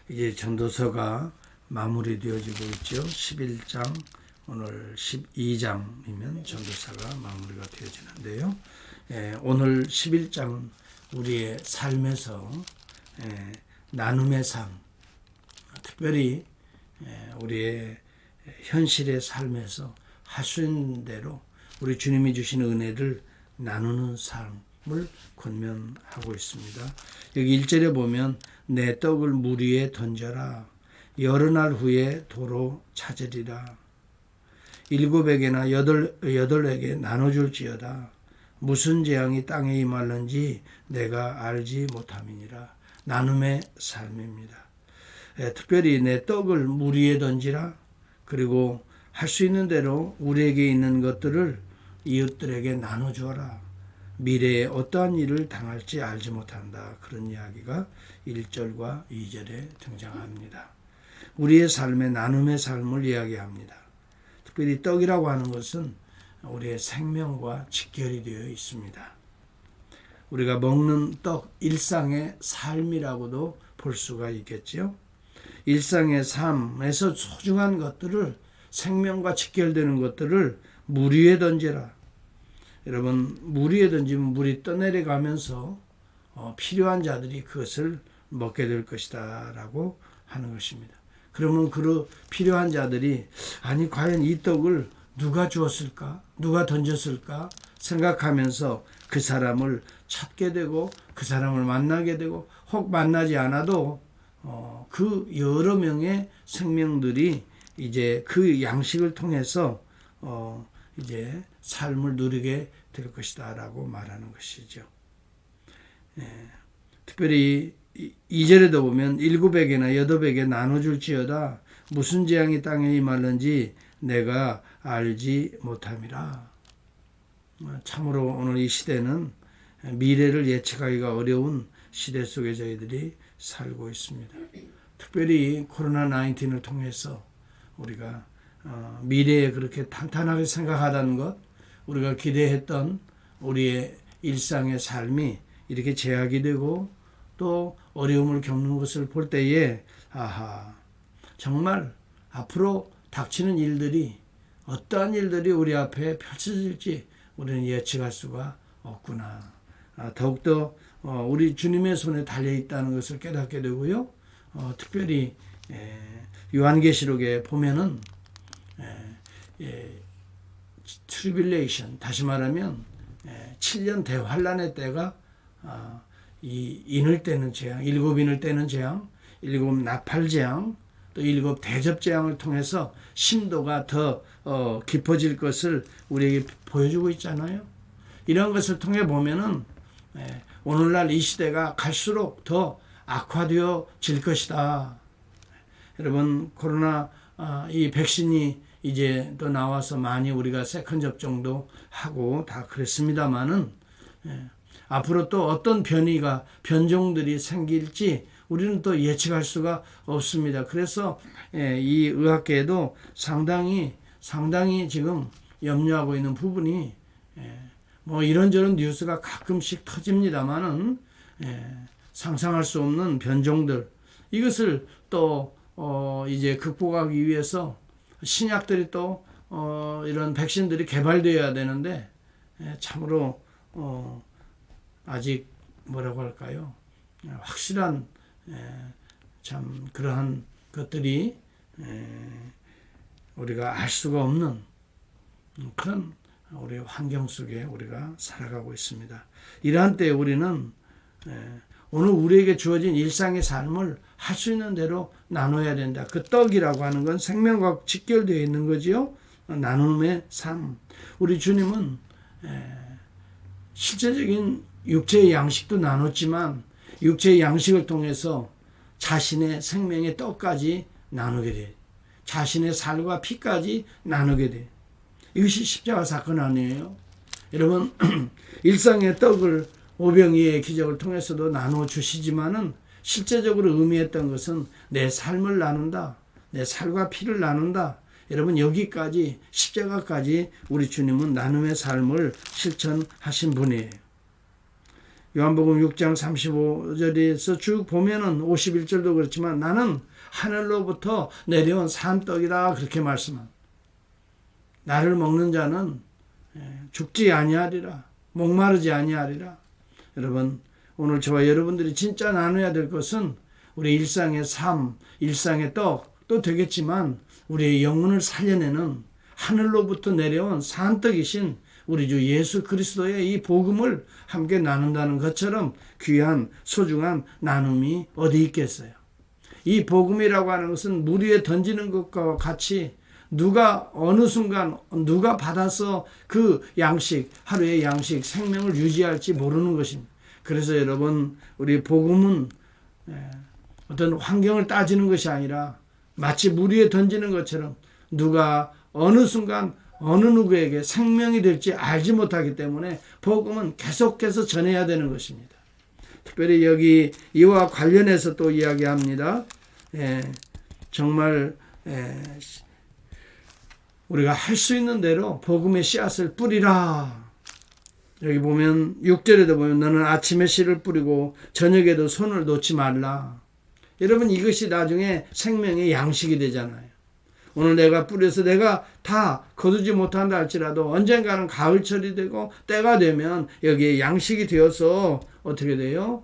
이제 전도서가 마무리되어지고 있죠. 11장, 오늘 12장이면 전도서가 마무리가 되어지는데요. 오늘 11장 우리의 삶에서 나눔의 삶, 특별히 우리의 현실의 삶에서 할 수 있는 대로 우리 주님이 주신 은혜를 나누는 삶을 권면하고 있습니다. 여기 1절에 보면 내 떡을 물 위에 던져라. 여러 날 후에 도로 찾으리라. 7에게나 8에게 나눠줄지어다. 무슨 재앙이 땅에 임할는지 내가 알지 못함이니라. 나눔의 삶입니다. 특별히 내 떡을 물 위에 던지라. 그리고 할 수 있는 대로 우리에게 있는 것들을 이웃들에게 나눠주어라. 미래에 어떠한 일을 당할지 알지 못한다. 그런 이야기가 1절과 2절에 등장합니다. 우리의 삶의 나눔의 삶을 이야기합니다. 특별히 떡이라고 하는 것은 우리의 생명과 직결이 되어 있습니다. 우리가 먹는 떡, 일상의 삶이라고도 볼 수가 있겠죠. 일상의 삶에서 소중한 것들을, 생명과 직결되는 것들을 물 위에 던져라. 여러분, 물 위에 던지면 물이 떠내려가면서 필요한 자들이 그것을 먹게 될 것이다 라고 하는 것입니다. 그러면 그 필요한 자들이 아니 과연 이 떡을 누가 주었을까? 누가 던졌을까? 생각하면서 그 사람을 찾게 되고 그 사람을 만나게 되고 혹 만나지 않아도 그 여러 명의 생명들이 이제 그 양식을 통해서 이제 삶을 누리게 될 것이다 라고 말하는 것이죠. 특별히 2절에도 보면 7에게나 8에게 나눠줄지어다. 무슨 재앙이 땅에 임할는지 내가 알지 못함이라. 참으로 오늘 이 시대는 미래를 예측하기가 어려운 시대 속에 저희들이 살고 있습니다. 특별히 코로나19을 통해서 우리가 미래에 그렇게 탄탄하게 생각하다는 것, 우리가 기대했던 우리의 일상의 삶이 이렇게 제약이 되고 또 어려움을 겪는 것을 볼 때에 정말 앞으로 닥치는 일들이 어떠한 일들이 우리 앞에 펼쳐질지 우리는 예측할 수가 없구나. 더욱더 우리 주님의 손에 달려있다는 것을 깨닫게 되고요. 특별히 요한계시록에 보면은 트리빌레이션, 다시 말하면 7년 대환란의 때가 이 인을 떼는 재앙, 7인을 떼는 재앙, 7 나팔 재앙, 또 7 대접 재앙을 통해서 심도가 더 깊어질 것을 우리에게 보여주고 있잖아요. 이런 것을 통해 보면은 오늘날 이 시대가 갈수록 더 악화되어질 것이다. 여러분, 코로나 이 백신이 이제 또 나와서 많이 우리가 세컨 접종도 하고 다 그랬습니다만은 앞으로 또 어떤 변종들이 생길지 우리는 또 예측할 수가 없습니다. 그래서 이 의학계에도 상당히 지금 염려하고 있는 부분이 뭐 이런저런 뉴스가 가끔씩 터집니다만은 상상할 수 없는 변종들, 이것을 또 이제 극복하기 위해서 신약들이 또 이런 백신들이 개발되어야 되는데 참으로 아직 뭐라고 할까요? 확실한 참 그러한 것들이 우리가 알 수가 없는 그런 우리 환경 속에 우리가 살아가고 있습니다. 이러한 때에 우리는 오늘 우리에게 주어진 일상의 삶을 할 수 있는 대로 나눠야 된다. 그 떡이라고 하는 건 생명과 직결되어 있는 거지요. 나눔의 삶. 우리 주님은 실제적인 육체의 양식도 나눴지만 육체의 양식을 통해서 자신의 생명의 떡까지 나누게 돼. 자신의 살과 피까지 나누게 돼. 이것이 십자가 사건 아니에요? 여러분, 일상의 떡을 오병이의 기적을 통해서도 나누어 주시지만은 실제적으로 의미했던 것은 내 삶을 나눈다. 내 살과 피를 나눈다. 여러분, 여기까지 십자가까지 우리 주님은 나눔의 삶을 실천하신 분이에요. 요한복음 6장 35절에서 쭉 보면은 51절도 그렇지만 나는 하늘로부터 내려온 산떡이다 그렇게 말씀합니다. 나를 먹는 자는 죽지 아니하리라. 목마르지 아니하리라. 여러분, 오늘 저와 여러분들이 진짜 나눠야 될 것은 우리 일상의 삶, 일상의 떡도 되겠지만 우리의 영혼을 살려내는 하늘로부터 내려온 산떡이신 우리 주 예수 그리스도의 이 복음을 함께 나눈다는 것처럼 귀한 소중한 나눔이 어디 있겠어요. 이 복음이라고 하는 것은 물 위에 던지는 것과 같이 누가 어느 순간 누가 받아서 그 양식, 하루의 양식, 생명을 유지할지 모르는 것입니다. 그래서 여러분, 우리 복음은 어떤 환경을 따지는 것이 아니라 마치 물 위에 던지는 것처럼 누가 어느 순간 어느 누구에게 생명이 될지 알지 못하기 때문에 복음은 계속해서 전해야 되는 것입니다. 특별히 여기 이와 관련해서 또 이야기합니다. 정말 우리가 할 수 있는 대로 복음의 씨앗을 뿌리라. 여기 보면 6절에도 보면 너는 아침에 씨를 뿌리고 저녁에도 손을 놓지 말라. 여러분, 이것이 나중에 생명의 양식이 되잖아요. 오늘 내가 뿌려서 내가 다 거두지 못한다 할지라도 언젠가는 가을철이 되고 때가 되면 여기에 양식이 되어서 어떻게 돼요?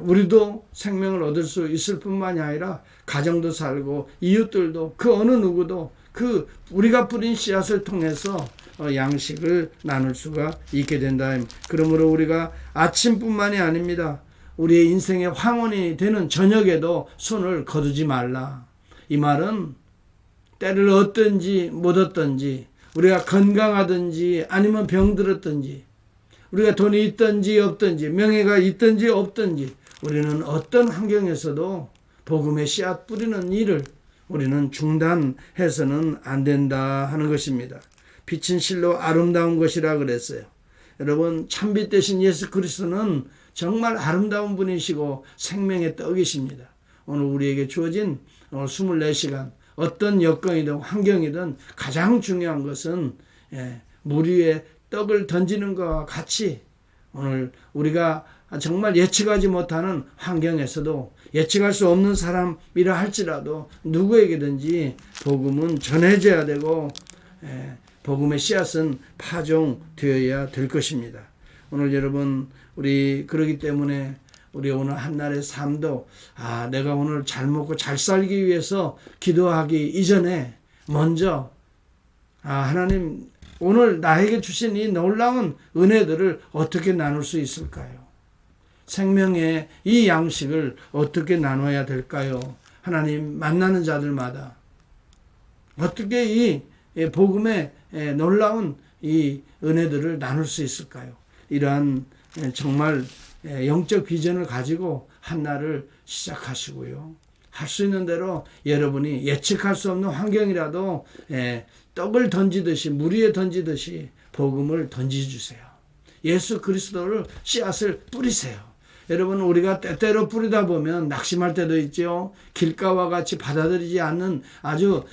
우리도 생명을 얻을 수 있을 뿐만이 아니라 가정도 살고 이웃들도 그 어느 누구도 그 우리가 뿌린 씨앗을 통해서 양식을 나눌 수가 있게 된다. 그러므로 우리가 아침뿐만이 아닙니다. 우리의 인생의 황혼이 되는 저녁에도 손을 거두지 말라. 이 말은 때를 얻든지 못 얻든지 우리가 건강하든지 아니면 병들었든지 우리가 돈이 있든지 없든지 명예가 있든지 없든지 우리는 어떤 환경에서도 복음의 씨앗 뿌리는 일을 우리는 중단해서는 안 된다 하는 것입니다. 빛은 실로 아름다운 것이라 그랬어요. 여러분, 참빛 되신 예수 그리스도는 정말 아름다운 분이시고 생명의 떡이십니다. 오늘 우리에게 주어진 24시간 어떤 여건이든 환경이든 가장 중요한 것은 물 위에 떡을 던지는 것과 같이 오늘 우리가 정말 예측하지 못하는 환경에서도 예측할 수 없는 사람이라 할지라도 누구에게든지 복음은 전해져야 되고 복음의 씨앗은 파종되어야 될 것입니다. 오늘 여러분, 우리 그러기 때문에 우리 오늘 한날의 삶도 내가 오늘 잘 먹고 잘 살기 위해서 기도하기 이전에 먼저 하나님 오늘 나에게 주신 이 놀라운 은혜들을 어떻게 나눌 수 있을까요? 생명의 이 양식을 어떻게 나눠야 될까요? 하나님 만나는 자들마다 어떻게 이 복음의 놀라운 이 은혜들을 나눌 수 있을까요? 이러한 정말 영적 비전을 가지고 한날을 시작하시고요. 할 수 있는 대로 여러분이 예측할 수 없는 환경이라도 떡을 던지듯이 물 위에 던지듯이 복음을 던져주세요. 예수 그리스도를 씨앗을 뿌리세요. 여러분, 우리가 때때로 뿌리다 보면 낙심할 때도 있죠. 길가와 같이 받아들이지 않는 아주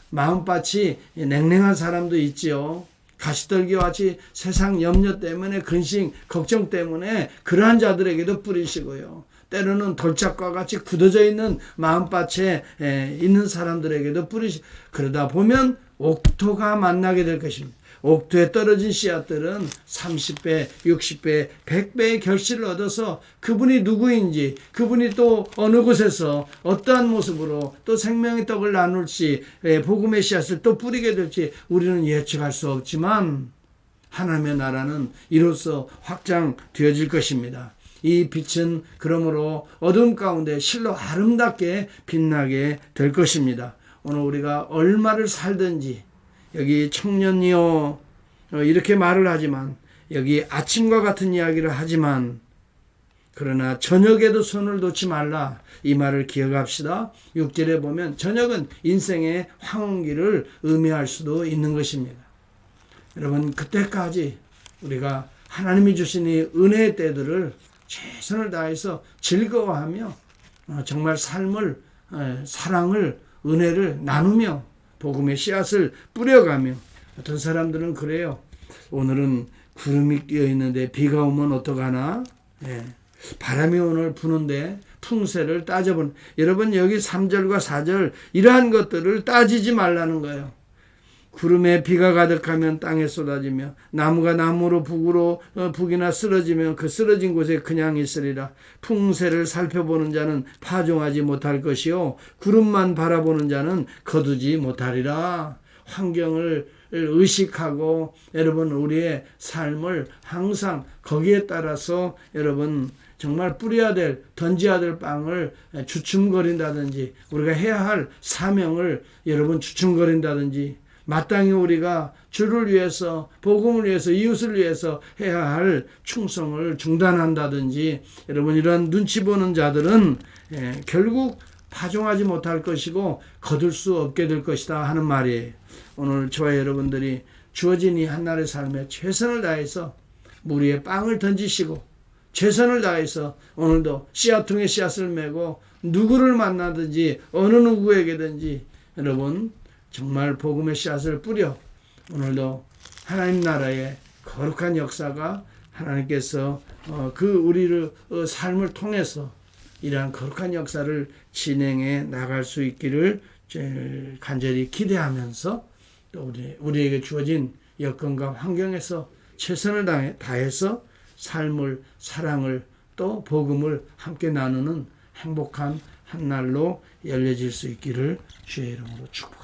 마음밭이 냉랭한 사람도 있죠. 가시떨기와 같이 세상 염려 때문에 근심, 걱정 때문에 그러한 자들에게도 뿌리시고요. 때로는 돌짝과 같이 굳어져 있는 마음밭에 있는 사람들에게도 그러다 보면 옥토가 만나게 될 것입니다. 옥토에 떨어진 씨앗들은 30배, 60배, 100배의 결실을 얻어서 그분이 누구인지, 그분이 또 어느 곳에서 어떠한 모습으로 또 생명의 떡을 나눌지, 복음의 씨앗을 또 뿌리게 될지 우리는 예측할 수 없지만 하나님의 나라는 이로써 확장되어질 것입니다. 이 빛은 그러므로 어둠 가운데 실로 아름답게 빛나게 될 것입니다. 오늘 우리가 얼마를 살든지 여기 청년이요 이렇게 말을 하지만 여기 아침과 같은 이야기를 하지만 그러나 저녁에도 손을 놓지 말라 이 말을 기억합시다. 6절에 보면 저녁은 인생의 황혼기를 의미할 수도 있는 것입니다. 여러분, 그때까지 우리가 하나님이 주신 이 은혜의 때들을 최선을 다해서 즐거워하며 정말 삶을 사랑을 은혜를 나누며 복음의 씨앗을 뿌려가며 어떤 사람들은 그래요. 오늘은 구름이 끼어 있는데 비가 오면 어떡하나? 예. 바람이 오늘 부는데 풍세를 따져본. 여러분 여기 3절과 4절 이러한 것들을 따지지 말라는 거예요. 구름에 비가 가득하면 땅에 쏟아지며 나무가 나무로 북이나 쓰러지면 그 쓰러진 곳에 그냥 있으리라. 풍세를 살펴보는 자는 파종하지 못할 것이요 구름만 바라보는 자는 거두지 못하리라. 환경을 의식하고 여러분 우리의 삶을 항상 거기에 따라서 여러분 정말 뿌려야 될 던져야 될 빵을 주춤거린다든지 우리가 해야 할 사명을 여러분 주춤거린다든지 마땅히 우리가 주를 위해서 복음을 위해서 이웃을 위해서 해야 할 충성을 중단한다든지 여러분 이런 눈치 보는 자들은 결국 파종하지 못할 것이고 거둘 수 없게 될 것이다 하는 말이에요. 오늘 저와 여러분들이 주어진 이 한날의 삶에 최선을 다해서 우리의 빵을 던지시고 최선을 다해서 오늘도 씨앗통에 씨앗을 메고 누구를 만나든지 어느 누구에게든지 여러분 정말 복음의 씨앗을 뿌려 오늘도 하나님 나라의 거룩한 역사가 하나님께서 그 우리를 삶을 통해서 이러한 거룩한 역사를 진행해 나갈 수 있기를 간절히 기대하면서 또 우리에게 주어진 여건과 환경에서 최선을 다해서 삶을 사랑을 또 복음을 함께 나누는 행복한 한 날로 열려질 수 있기를 주의 이름으로 축복합니다.